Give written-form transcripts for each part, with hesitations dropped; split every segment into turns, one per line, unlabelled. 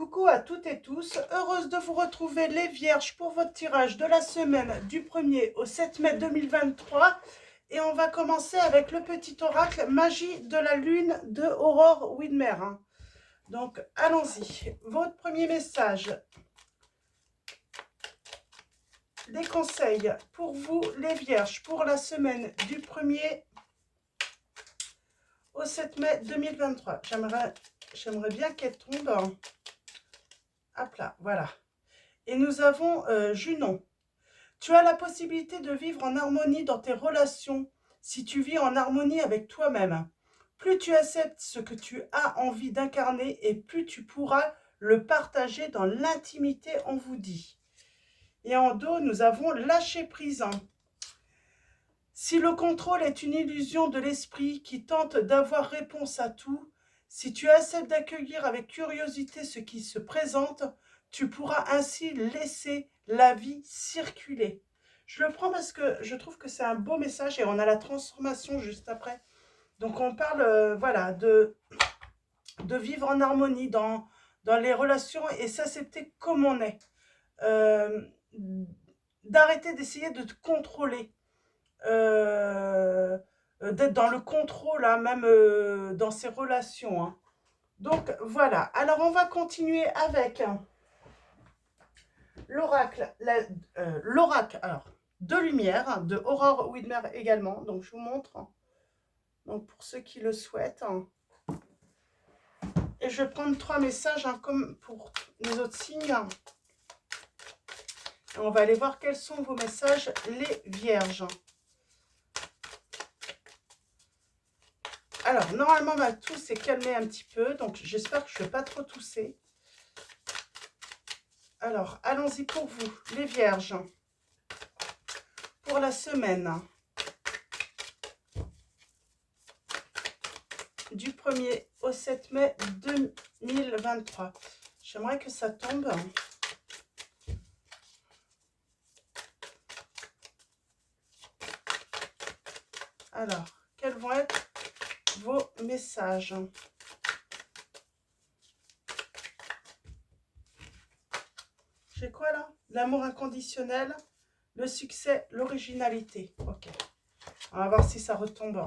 Coucou à toutes et tous, heureuse de vous retrouver les vierges pour votre tirage de la semaine du 1er au 7 mai 2023 et on va commencer avec le petit oracle magie de la lune de Aurore Widmer. Donc allons-y, votre premier message, des conseils pour vous les vierges pour la semaine du 1er au 7 mai 2023. J'aimerais bien qu'elle tombe. Hop là, voilà. Et nous avons Junon. Tu as la possibilité de vivre en harmonie dans tes relations si tu vis en harmonie avec toi-même. Plus tu acceptes ce que tu as envie d'incarner et plus tu pourras le partager dans l'intimité, on vous dit. Et en dos, nous avons lâcher prise. Si le contrôle est une illusion de l'esprit qui tente d'avoir réponse à tout, si tu acceptes d'accueillir avec curiosité ce qui se présente, tu pourras ainsi laisser la vie circuler. Je le prends parce que je trouve que c'est un beau message et on a la transformation juste après. Donc on parle voilà, de vivre en harmonie dans les relations et s'accepter comme on est. D'arrêter d'essayer de te contrôler. D'être dans le contrôle, hein, même dans ses relations. Hein. Donc voilà, alors on va continuer avec l'oracle, alors de lumière, de Aurore Widmer également. Donc je vous montre, donc pour ceux qui le souhaitent. Et je vais prendre 3 messages, hein, comme pour les autres signes. Et on va aller voir quels sont vos messages, les vierges. Alors, normalement, ma toux s'est calmée un petit peu, donc j'espère que je ne vais pas trop tousser. Alors, allons-y pour vous, les vierges, pour la semaine du 1er au 7 mai 2023. J'aimerais que ça tombe. Alors, quels vont être vos messages? J'ai quoi là? L'amour inconditionnel, le succès, l'originalité. Ok. On va voir si ça retombe.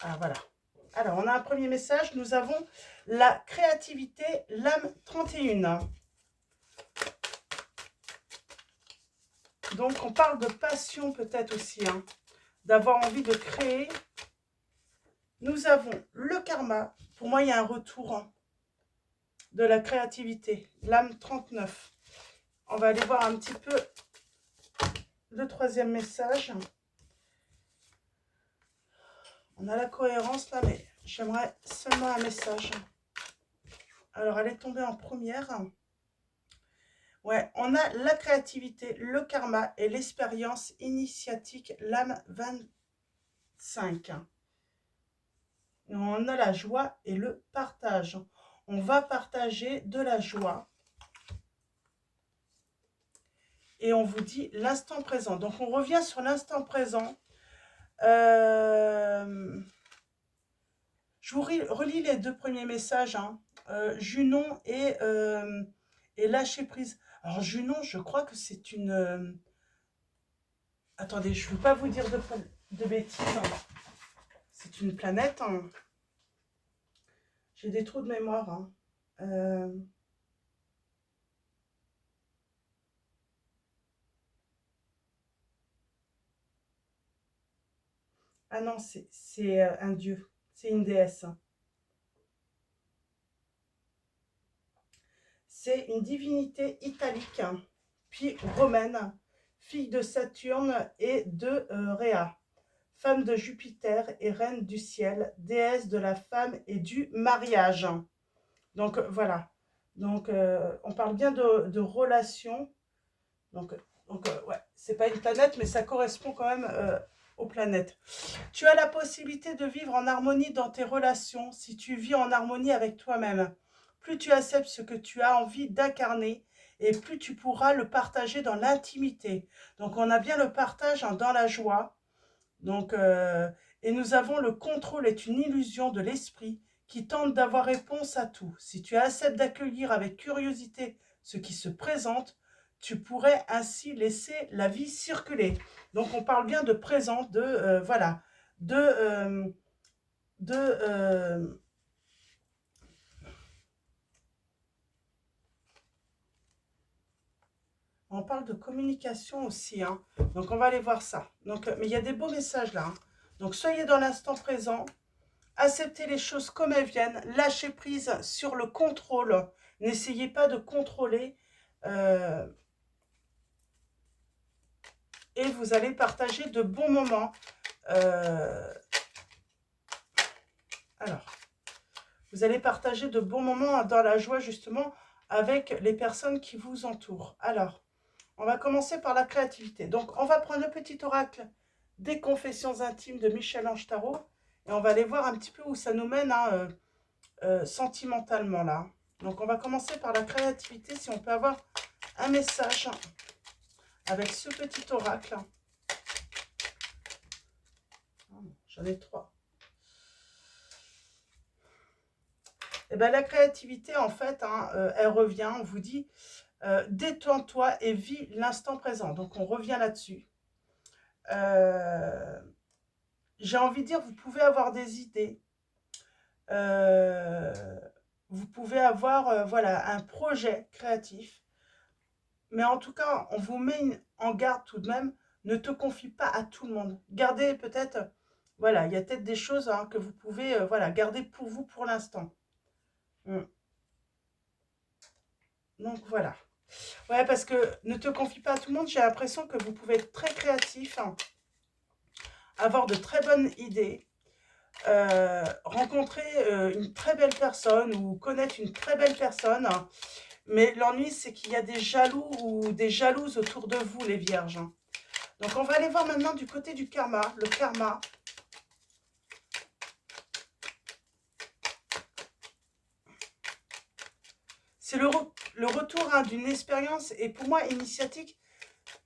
Ah voilà. Alors, on a un premier message. Nous avons la créativité, l'âme 31. Donc, on parle de passion peut-être aussi, hein, d'avoir envie de créer. Nous avons le karma. Pour moi, il y a un retour, hein, de la créativité. L'âme 39. On va aller voir un petit peu le troisième message. On a la cohérence là, mais j'aimerais seulement un message. Alors, elle est tombée en première. Ouais, on a la créativité, le karma et l'expérience initiatique, l'âme 25. Et on a la joie et le partage. On va partager de la joie. Et on vous dit l'instant présent. Donc, on revient sur l'instant présent. Je vous relis les 2 premiers messages. Hein. Junon et lâcher prise. Alors, Junon, je crois que c'est une... attendez, je ne veux pas vous dire de bêtises. Hein. C'est une planète. Hein. J'ai des trous de mémoire. Hein. Ah non, c'est un dieu. C'est une déesse. C'est une divinité italique, puis romaine, fille de Saturne et de Rhea, femme de Jupiter et reine du ciel, déesse de la femme et du mariage. Donc voilà. Donc on parle bien de relations. Donc ouais, c'est pas une planète, mais ça correspond quand même aux planètes. Tu as la possibilité de vivre en harmonie dans tes relations si tu vis en harmonie avec toi-même. Plus tu acceptes ce que tu as envie d'incarner et plus tu pourras le partager dans l'intimité. Donc on a bien le partage, hein, dans la joie. Donc Et nous avons le contrôle est une illusion de l'esprit qui tente d'avoir réponse à tout. Si tu acceptes d'accueillir avec curiosité ce qui se présente, tu pourrais ainsi laisser la vie circuler. Donc on parle bien de présent, de voilà, de on parle de communication aussi, hein. Donc on va aller voir ça. Donc, mais il y a des beaux messages là, hein. Donc soyez dans l'instant présent, acceptez les choses comme elles viennent, lâchez prise sur le contrôle, n'essayez pas de contrôler. Et vous allez partager de bons moments. Alors, vous allez partager de bons moments dans la joie justement avec les personnes qui vous entourent. Alors, on va commencer par la créativité. Donc, on va prendre le petit oracle des confessions intimes de Michel-Ange Tarot et on va aller voir un petit peu où ça nous mène hein, sentimentalement là. Donc, on va commencer par la créativité, si on peut avoir un message avec ce petit oracle. J'en ai 3. Et bien, la créativité, en fait, hein, elle revient, on vous dit, détends-toi et vis l'instant présent. Donc, on revient là-dessus. J'ai envie de dire, vous pouvez avoir des idées. Vous pouvez avoir, voilà, un projet créatif. Mais en tout cas, on vous met en garde tout de même. Ne te confie pas à tout le monde. Gardez peut-être, voilà, il y a peut-être des choses hein, que vous pouvez, voilà, garder pour vous pour l'instant. Donc, voilà. Ouais, parce que ne te confie pas à tout le monde. J'ai l'impression que vous pouvez être très créatif, hein, avoir de très bonnes idées, rencontrer une très belle personne ou connaître une très belle personne. Hein. Mais l'ennui, c'est qu'il y a des jaloux ou des jalouses autour de vous, les vierges. Hein. Donc, on va aller voir maintenant du côté du karma. Le karma. C'est le retour hein, d'une expérience et pour moi, initiatique.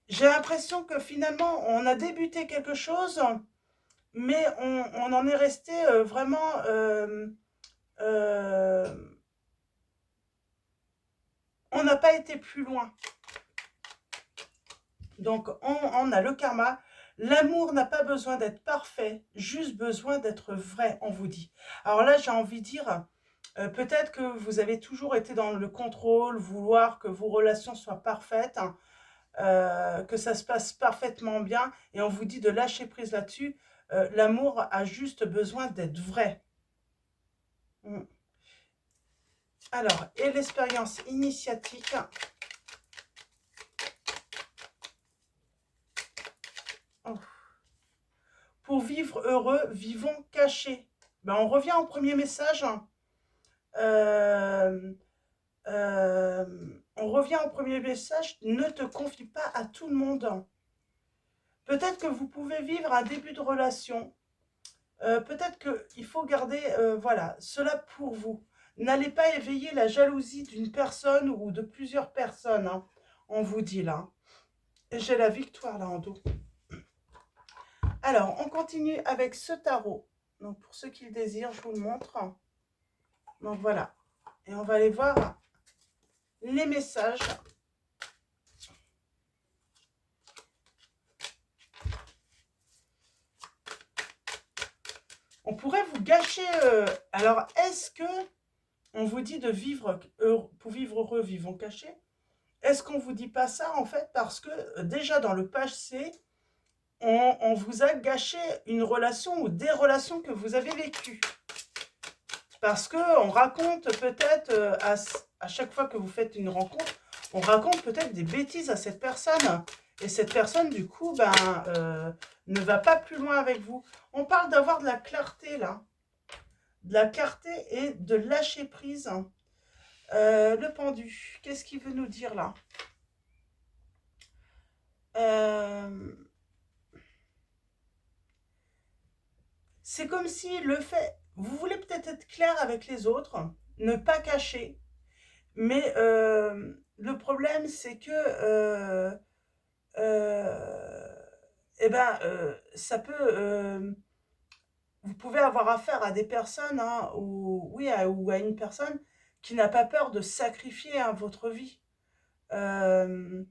J'ai l'impression que finalement, on a débuté quelque chose, mais on en est resté vraiment... on n'a pas été plus loin. Donc, on a le karma. L'amour n'a pas besoin d'être parfait, juste besoin d'être vrai, on vous dit. Alors là, j'ai envie de dire, peut-être que vous avez toujours été dans le contrôle, vouloir que vos relations soient parfaites, hein, que ça se passe parfaitement bien, et on vous dit de lâcher prise là-dessus. L'amour a juste besoin d'être vrai. Alors, et l'expérience initiatique. Oh. Pour vivre heureux, vivons cachés. Ben, on revient au premier message. On revient au premier message. Ne te confie pas à tout le monde. Peut-être que vous pouvez vivre un début de relation. Peut-être qu'il faut garder voilà, cela pour vous. N'allez pas éveiller la jalousie d'une personne ou de plusieurs personnes. Hein, on vous dit là. Et j'ai la victoire là en dos. Alors, on continue avec ce tarot. Donc, pour ceux qui le désirent, je vous le montre. Donc, voilà. Et on va aller voir les messages. On pourrait vous gâcher... alors, est-ce que on vous dit de vivre heureux, pour vivre heureux, vivons cachés? Est-ce qu'on ne vous dit pas ça, en fait, parce que déjà dans le passé, on vous a gâché une relation ou des relations que vous avez vécues. Parce qu'on raconte peut-être, à chaque fois que vous faites une rencontre, on raconte peut-être des bêtises à cette personne. Et cette personne, du coup, ben, ne va pas plus loin avec vous. On parle d'avoir de la clarté, là. De la clarté et de lâcher prise. Le pendu, qu'est-ce qu'il veut nous dire, là? C'est comme si le fait... Vous voulez peut-être être clair avec les autres, ne pas cacher, mais le problème, c'est que ça peut vous pouvez avoir affaire à des personnes, hein, ou, oui, ou à une personne qui n'a pas peur de sacrifier, hein, votre vie, euh,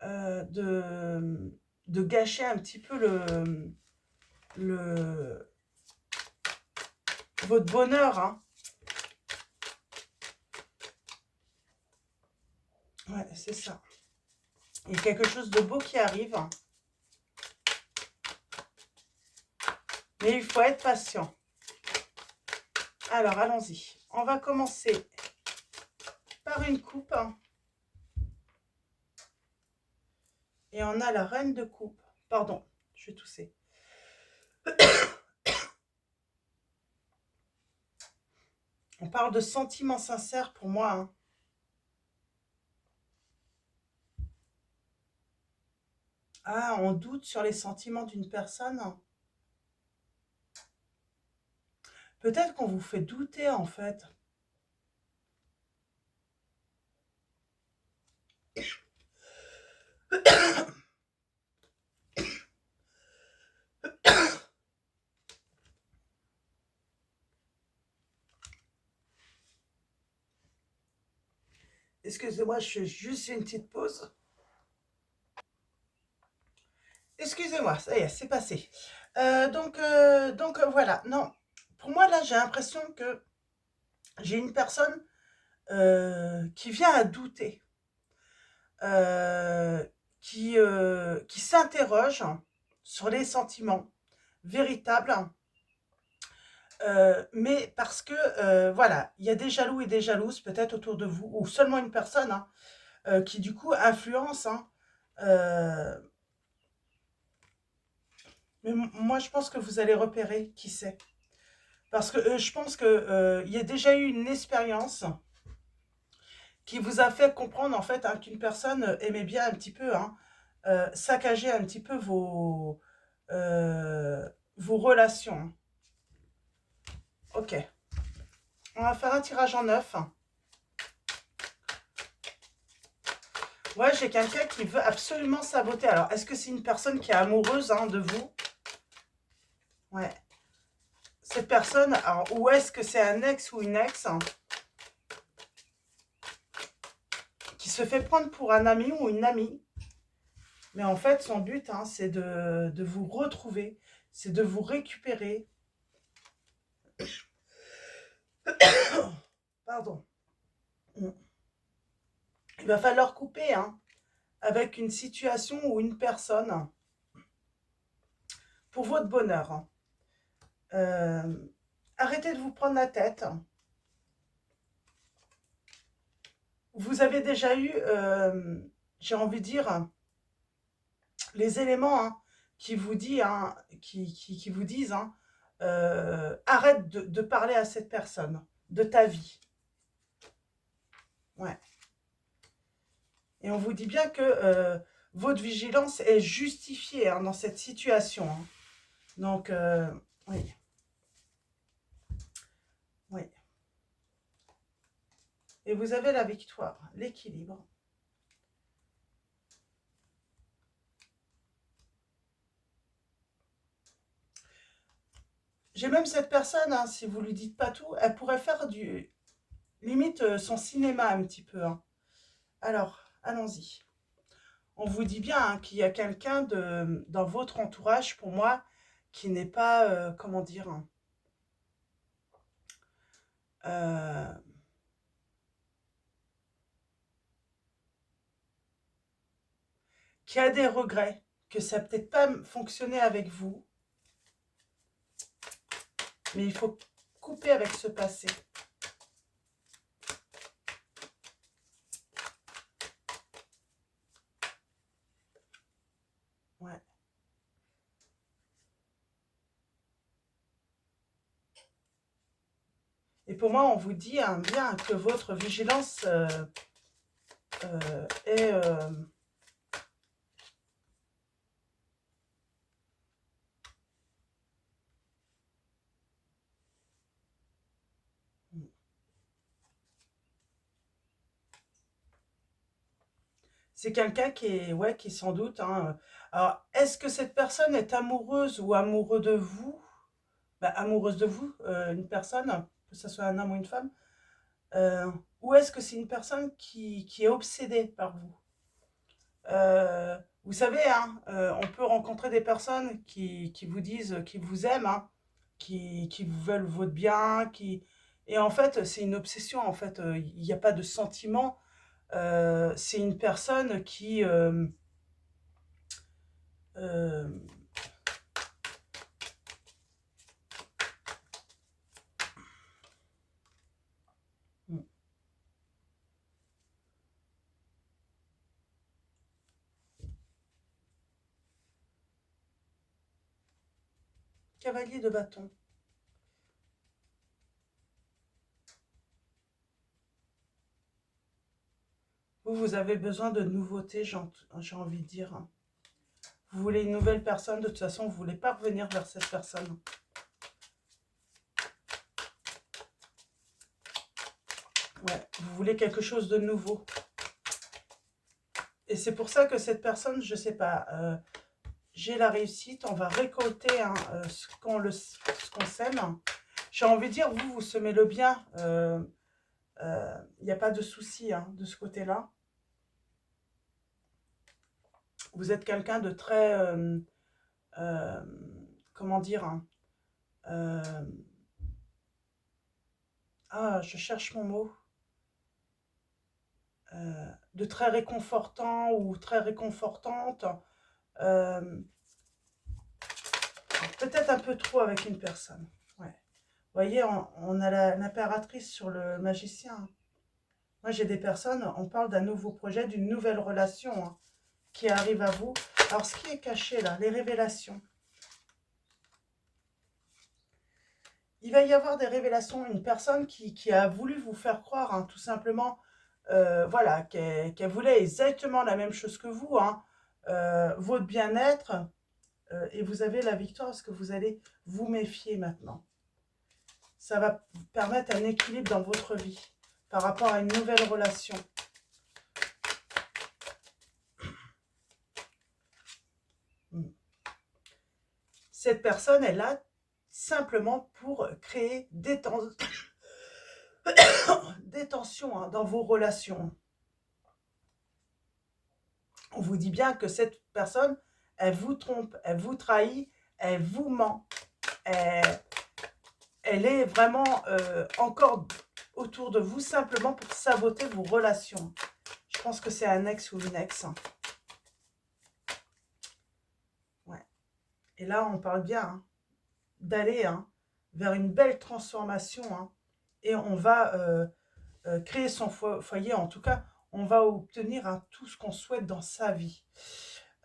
de gâcher un petit peu le, votre bonheur, hein. Ouais, c'est ça. Il y a quelque chose de beau qui arrive, mais il faut être patient. Alors, allons-y. On va commencer par une coupe. Et on a la reine de coupe. Pardon, je vais tousser. On parle de sentiments sincères pour moi, hein. Ah, on doute sur les sentiments d'une personne. Peut-être qu'on vous fait douter, en fait. Excusez-moi, je fais juste une petite pause. Excusez-moi, ça y est, c'est passé. Voilà. Non, pour moi, là, j'ai l'impression que j'ai une personne qui vient à douter, euh, qui s'interroge sur les sentiments véritables, mais parce que, voilà, il y a des jaloux et des jalouses peut-être autour de vous, ou seulement une personne, hein, qui du coup influence, hein, euh, mais moi je pense que vous allez repérer qui c'est. Parce que je pense que il y a déjà eu une expérience qui vous a fait comprendre en fait, hein, qu'une personne aimait bien un petit peu, hein, saccager un petit peu euh, vos relations. Ok, on va faire un tirage en neuf. Ouais, j'ai quelqu'un qui veut absolument saboter. Alors, est-ce que c'est une personne qui est amoureuse, hein, de vous? Ouais. Cette personne, alors, ou est-ce que c'est un ex ou une ex, hein, qui se fait prendre pour un ami ou une amie? Mais en fait, son but, hein, c'est de vous retrouver, c'est de vous récupérer. Pardon. Il va falloir couper, hein, avec une situation ou une personne pour votre bonheur, hein. Euh, Arrêtez de vous prendre la tête. Vous avez déjà eu, j'ai envie de dire, les éléments, hein, qui vous dit, hein, qui vous disent, hein, arrête de parler à cette personne de ta vie. Ouais. Et on vous dit bien que votre vigilance est justifiée, hein, dans cette situation, hein. Donc, oui, oui. Et vous avez la victoire, l'équilibre. J'ai même cette personne, hein, si vous lui dites pas tout, elle pourrait faire du limite son cinéma un petit peu, hein. Alors, allons-y. On vous dit bien, hein, qu'il y a quelqu'un dans votre entourage, pour moi, qui n'est pas, comment dire, hein, euh, qui a des regrets, que ça n'a peut-être pas fonctionné avec vous, mais il faut couper avec ce passé. Ouais. Et pour moi, on vous dit, hein, bien que votre vigilance est... c'est quelqu'un qui est, ouais, qui sans doute, hein, alors, est-ce que cette personne est amoureuse ou amoureux de vous? amoureuse de vous, une personne, que ce soit un homme ou une femme, ou est-ce que c'est une personne qui est obsédée par vous? Vous savez, hein, on peut rencontrer des personnes qui vous disent qu'ils vous aiment, hein, qui vous veulent votre bien, et en fait, c'est une obsession, en fait, il n'y a pas de sentiment. C'est une personne qui... euh, hmm, cavalier de bâton. Vous avez besoin de nouveautés, j'ai envie de dire, hein. Vous voulez une nouvelle personne, de toute façon, vous ne voulez pas revenir vers cette personne. Ouais, vous voulez quelque chose de nouveau. Et c'est pour ça que cette personne, je ne sais pas, j'ai la réussite, on va récolter, hein, ce qu'on sème. J'ai envie de dire, vous semez le bien. Il n'y a pas de souci, hein, de ce côté-là. Vous êtes quelqu'un de très... euh, comment dire, hein, euh, je cherche mon mot. De très réconfortant ou très réconfortante. Euh, Peut-être un peu trop avec une personne. Ouais. Vous voyez, on a l'impératrice sur le magicien. Moi, j'ai des personnes, on parle d'un nouveau projet, d'une nouvelle relation, hein, qui arrive à vous. Alors, ce qui est caché là, les révélations. Il va y avoir des révélations, une personne qui a voulu vous faire croire, hein, tout simplement, voilà, qu'elle voulait exactement la même chose que vous, hein, votre bien-être, et vous avez la victoire parce que vous allez vous méfier maintenant. Ça va vous permettre un équilibre dans votre vie par rapport à une nouvelle relation. Cette personne est là simplement pour créer des tensions, hein, dans vos relations. On vous dit bien que cette personne, elle vous trompe, elle vous trahit, elle vous ment. Elle est vraiment encore autour de vous simplement pour saboter vos relations. Je pense que c'est un ex ou une ex. Ouais. Et là, on parle bien, hein, d'aller, hein, vers une belle transformation, hein, et on va créer son foyer. En tout cas, on va obtenir, hein, tout ce qu'on souhaite dans sa vie.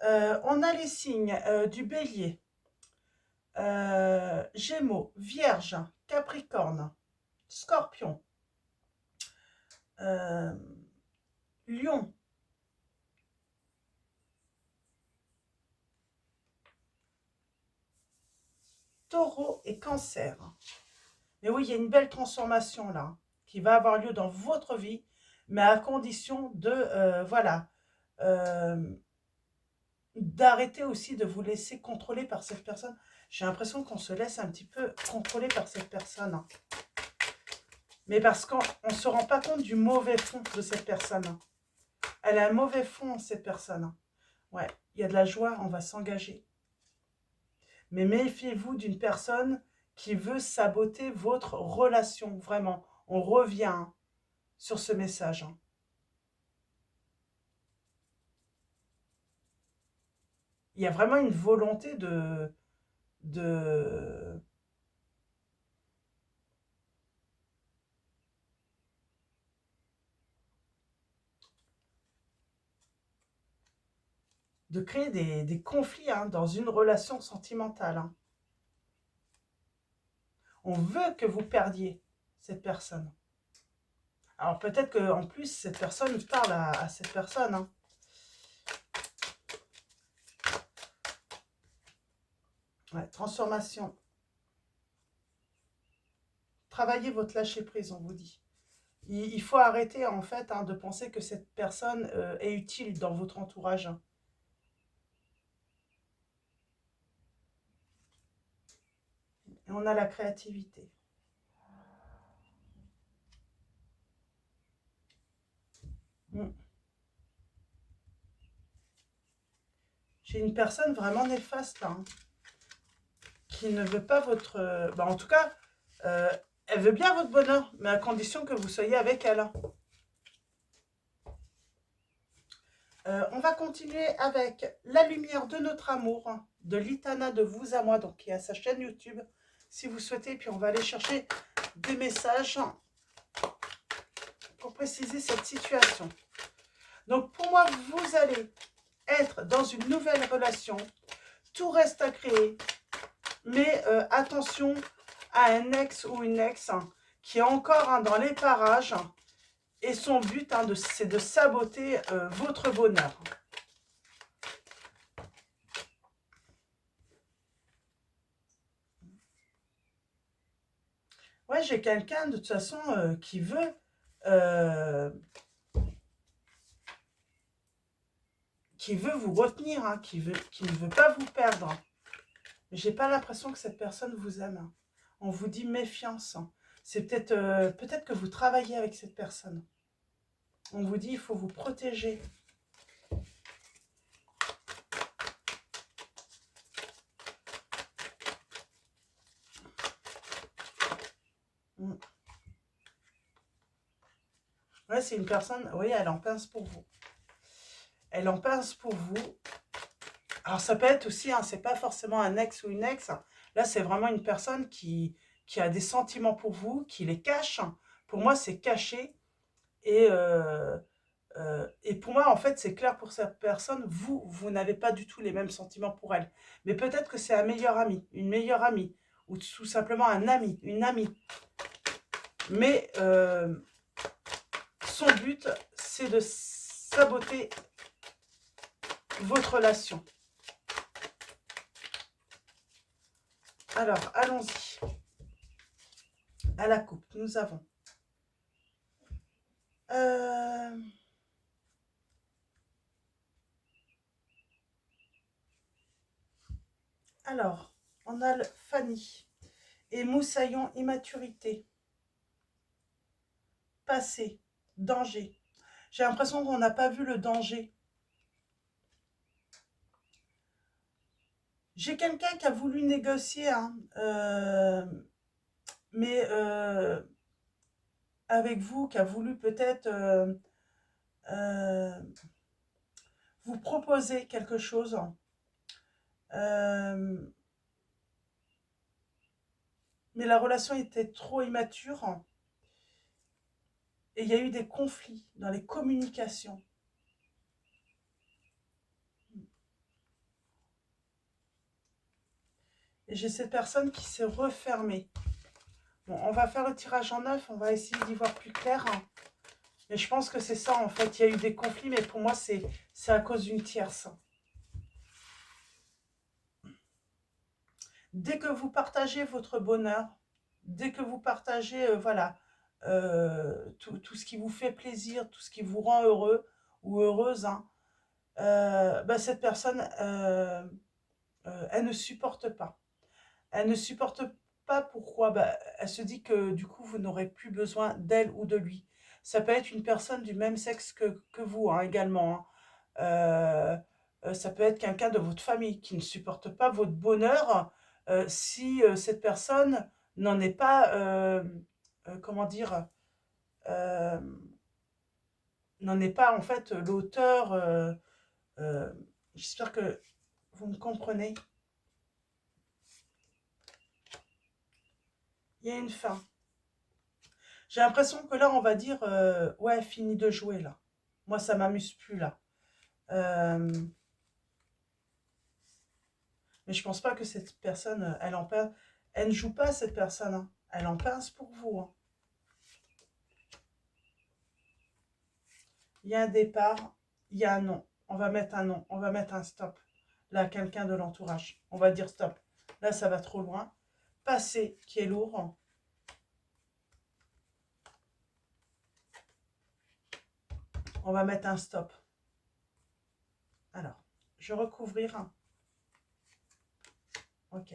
On a les signes du bélier, gémeaux, vierge, capricorne, scorpion, euh, lion, taureau et cancer. Mais oui, il y a une belle transformation là, qui va avoir lieu dans votre vie, mais à condition de, voilà, euh, d'arrêter aussi de vous laisser contrôler par cette personne. J'ai l'impression qu'on se laisse un petit peu contrôler par cette personne, hein. Mais parce qu'on ne se rend pas compte du mauvais fond de cette personne, hein. Elle a un mauvais fond, cette personne, hein. Ouais, il y a de la joie, on va s'engager. Mais méfiez-vous d'une personne qui veut saboter votre relation, vraiment. On revient, hein, sur ce message, hein. Il y a vraiment une volonté de, de créer des conflits, hein, dans une relation sentimentale, hein. On veut que vous perdiez cette personne. Alors peut-être qu'en plus, cette personne parle à cette personne, hein. Ouais, transformation. Travaillez votre lâcher-prise, on vous dit. Il faut arrêter, en fait, hein, de penser que cette personne est utile dans votre entourage, hein. Et on a la créativité. J'ai une personne vraiment néfaste là, hein, qui ne veut pas votre... en tout cas, elle veut bien votre bonheur, mais à condition que vous soyez avec elle. Hein. On va continuer avec La lumière de notre amour de Litana de Vous à moi, donc qui a sa chaîne YouTube, si vous souhaitez. Puis on va aller chercher des messages pour préciser cette situation. Donc pour moi, vous allez être dans une nouvelle relation. Tout reste à créer, mais attention à un ex ou une ex qui est encore dans les parages. Et son but, c'est de saboter votre bonheur. Ouais, j'ai quelqu'un de toute façon qui veut vous retenir, hein, qui ne veut pas vous perdre. Mais j'ai pas l'impression que cette personne vous aime. Hein. On vous dit méfiance. Hein. C'est peut-être que vous travaillez avec cette personne. On vous dit il faut vous protéger. Ouais, c'est une personne, oui, elle en pince pour vous. Elle en pince pour vous. Alors, ça peut être aussi, hein, c'est pas forcément un ex ou une ex. Là, c'est vraiment une personne qui a des sentiments pour vous, qui les cache. Pour moi, c'est caché. Et pour moi, en fait, c'est clair pour cette personne, vous n'avez pas du tout les mêmes sentiments pour elle. Mais peut-être que c'est un meilleur ami, une meilleure amie, ou tout simplement un ami, une amie. Mais son but, c'est de saboter votre relation. Alors, allons-y. À la coupe, nous avons... Alors, on a le Fanny. Et moussaillon, immaturité. Passé, danger. J'ai l'impression qu'on n'a pas vu le danger. J'ai quelqu'un qui a voulu négocier, hein, mais avec vous, qui a voulu peut-être vous proposer quelque chose. Mais la relation était trop immature. Et il y a eu des conflits dans les communications. Et j'ai cette personne qui s'est refermée. Bon, on va faire le tirage en neuf, on va essayer d'y voir plus clair. Mais je pense que c'est ça, en fait. Il y a eu des conflits, mais pour moi, c'est à cause d'une tierce. Dès que vous partagez votre bonheur, dès que vous partagez, voilà, tout ce qui vous fait plaisir, tout ce qui vous rend heureux ou heureuse, hein, cette personne, elle ne supporte pas. Elle ne supporte pas pourquoi elle se dit que du coup, vous n'aurez plus besoin d'elle ou de lui. Ça peut être une personne du même sexe que vous hein, également. Hein. Ça peut être quelqu'un de votre famille qui ne supporte pas votre bonheur si cette personne n'en est pas, comment dire, euh, n'en est pas en fait l'auteur. Euh, J'espère que vous me comprenez. Il y a une fin. J'ai l'impression que là, on va dire, ouais, fini de jouer, là. Moi, ça m'amuse plus, là. Mais je pense pas que cette personne, elle ne joue pas, cette personne. Hein. Elle en pince pour vous. Hein. Il y a un départ, il y a un non. On va mettre un non, on va mettre un stop. Là, quelqu'un de l'entourage. On va dire stop. Là, ça va trop loin. Passé, qui est lourd. On va mettre un stop. Alors, je vais recouvrir. Ok.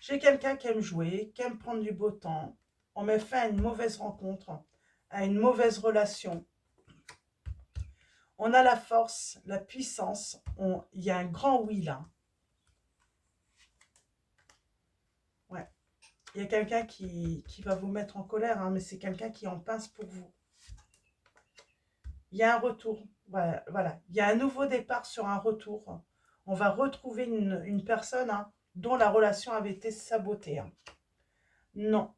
J'ai quelqu'un qui aime jouer, qui aime prendre du beau temps. On met fin à une mauvaise rencontre, à une mauvaise relation. On a la force, la puissance. Il y a un grand oui là. Ouais. Il y a quelqu'un qui va vous mettre en colère, hein, mais c'est quelqu'un qui en pince pour vous. Il y a un retour. Voilà, voilà. Il y a un nouveau départ sur un retour. On va retrouver une personne, hein, dont la relation avait été sabotée. Hein. Non.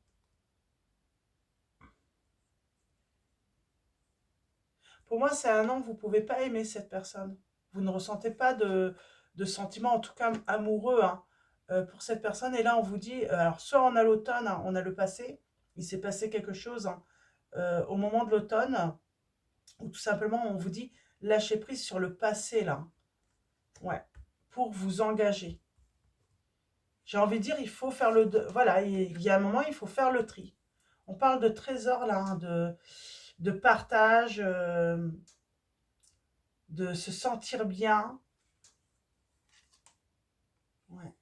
Pour moi, c'est un non, vous ne pouvez pas aimer cette personne. Vous ne ressentez pas de sentiments, en tout cas amoureux, hein, pour cette personne. Et là, on vous dit, alors soit on a l'automne, hein, on a le passé, il s'est passé quelque chose, hein, au moment de l'automne, ou tout simplement, on vous dit, lâchez prise sur le passé, là. Ouais, pour vous engager. J'ai envie de dire, il faut faire le... Voilà, il y a un moment, il faut faire le tri. On parle de trésor, là, hein, de partage, de se sentir bien. Ouais.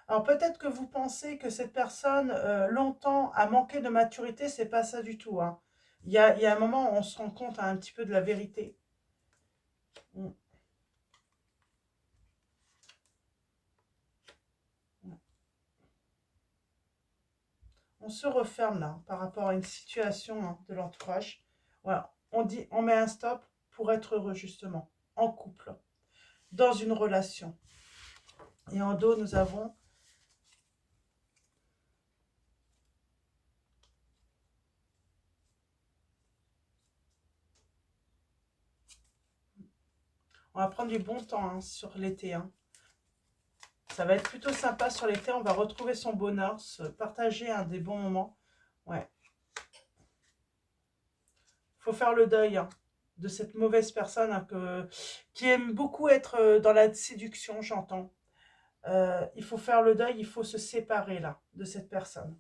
Alors peut-être que vous pensez que cette personne, longtemps, a manqué de maturité, c'est pas ça du tout. Hein. Il y a un moment où on se rend compte un petit peu de la vérité. Mm. Mm. On se referme là par rapport à une situation, hein, de l'entourage. Voilà, on dit, on met un stop pour être heureux justement, en couple, dans une relation. Et en dos, nous avons... On va prendre du bon temps, hein, sur l'été. Hein. Ça va être plutôt sympa sur l'été. On va retrouver son bonheur, se partager, hein, des bons moments. Ouais. Il faut faire le deuil, hein, de cette mauvaise personne, hein, qui aime beaucoup être, dans la séduction, j'entends. Il faut faire le deuil, il faut se séparer là de cette personne.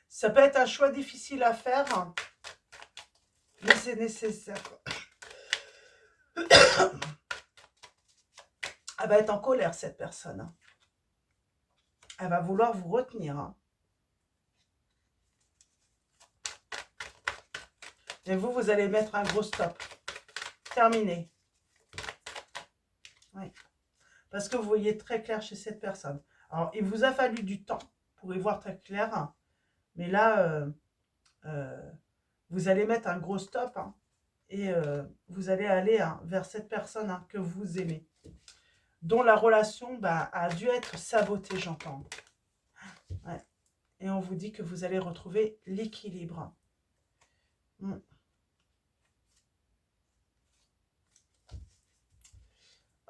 Ça peut être un choix difficile à faire, hein, mais c'est nécessaire. Elle va être en colère, cette personne. Hein. Elle va vouloir vous retenir. Hein. Et vous, vous allez mettre un gros stop. Terminé. Oui. Parce que vous voyez très clair chez cette personne. Alors, il vous a fallu du temps pour y voir très clair. Hein. Mais là, vous allez mettre un gros stop. Hein, et vous allez aller, hein, vers cette personne, hein, que vous aimez. Dont la relation, bah, a dû être sabotée, j'entends. Ouais. Et on vous dit que vous allez retrouver l'équilibre. Mm.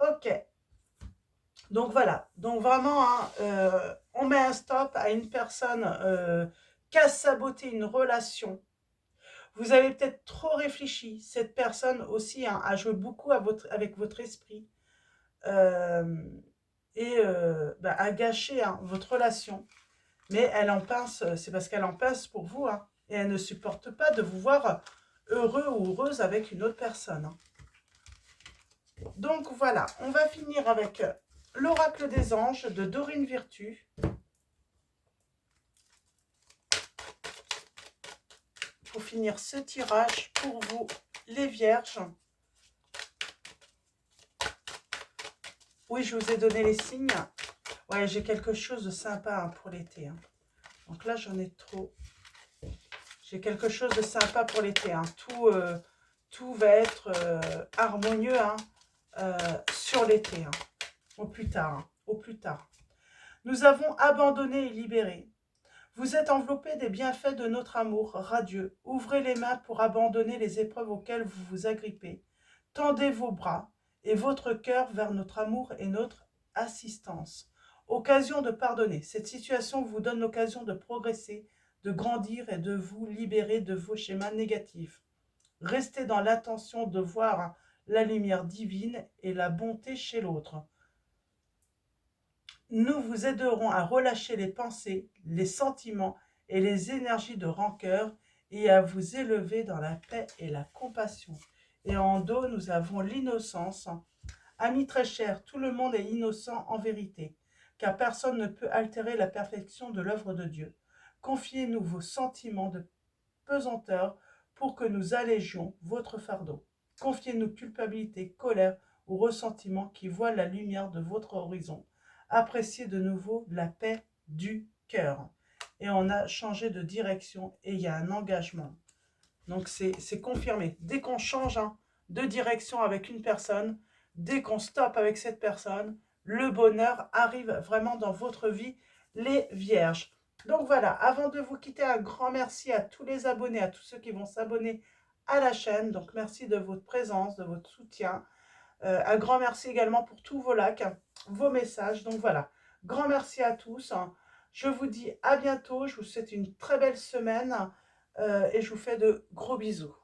Ok. Donc voilà. Donc vraiment, hein, on met un stop à une personne, qui a saboté une relation. Vous avez peut-être trop réfléchi. Cette personne aussi, hein, a joué beaucoup avec votre esprit. Euh, et bah, a gâché, hein, votre relation. Mais elle en pince, c'est parce qu'elle en pince pour vous. Hein, et elle ne supporte pas de vous voir heureux ou heureuse avec une autre personne. Hein. Donc voilà, on va finir avec l'oracle des anges de Dorine Virtue. Pour finir ce tirage pour vous, les vierges. Oui, je vous ai donné les signes. Ouais, j'ai quelque chose de sympa, hein, pour l'été. Hein. Donc là, j'en ai trop. J'ai quelque chose de sympa pour l'été. Hein. Tout va être harmonieux, hein, sur l'été. Hein. Au plus tard. Hein. Au plus tard. Nous avons abandonné et libéré. Vous êtes enveloppé des bienfaits de notre amour radieux. Ouvrez les mains pour abandonner les épreuves auxquelles vous vous agrippez. Tendez vos bras et votre cœur vers notre amour et notre assistance. Occasion de pardonner. Cette situation vous donne l'occasion de progresser, de grandir et de vous libérer de vos schémas négatifs. Restez dans l'intention de voir la lumière divine et la bonté chez l'autre. Nous vous aiderons à relâcher les pensées, les sentiments et les énergies de rancœur et à vous élever dans la paix et la compassion. Et en dos, nous avons l'innocence. Amis très chers, tout le monde est innocent en vérité, car personne ne peut altérer la perfection de l'œuvre de Dieu. Confiez-nous vos sentiments de pesanteur pour que nous allégions votre fardeau. Confiez-nous culpabilité, colère ou ressentiment qui voilent la lumière de votre horizon. Appréciez de nouveau la paix du cœur. Et on a changé de direction et il y a un engagement. Donc c'est confirmé. Dès qu'on change de direction avec une personne, dès qu'on stoppe avec cette personne, le bonheur arrive vraiment dans votre vie, les vierges. Donc voilà, avant de vous quitter, un grand merci à tous les abonnés, à tous ceux qui vont s'abonner à la chaîne. Donc merci de votre présence, de votre soutien. Un grand merci également pour tous vos likes, vos messages. Donc voilà, grand merci à tous. Je vous dis à bientôt. Je vous souhaite une très belle semaine et je vous fais de gros bisous.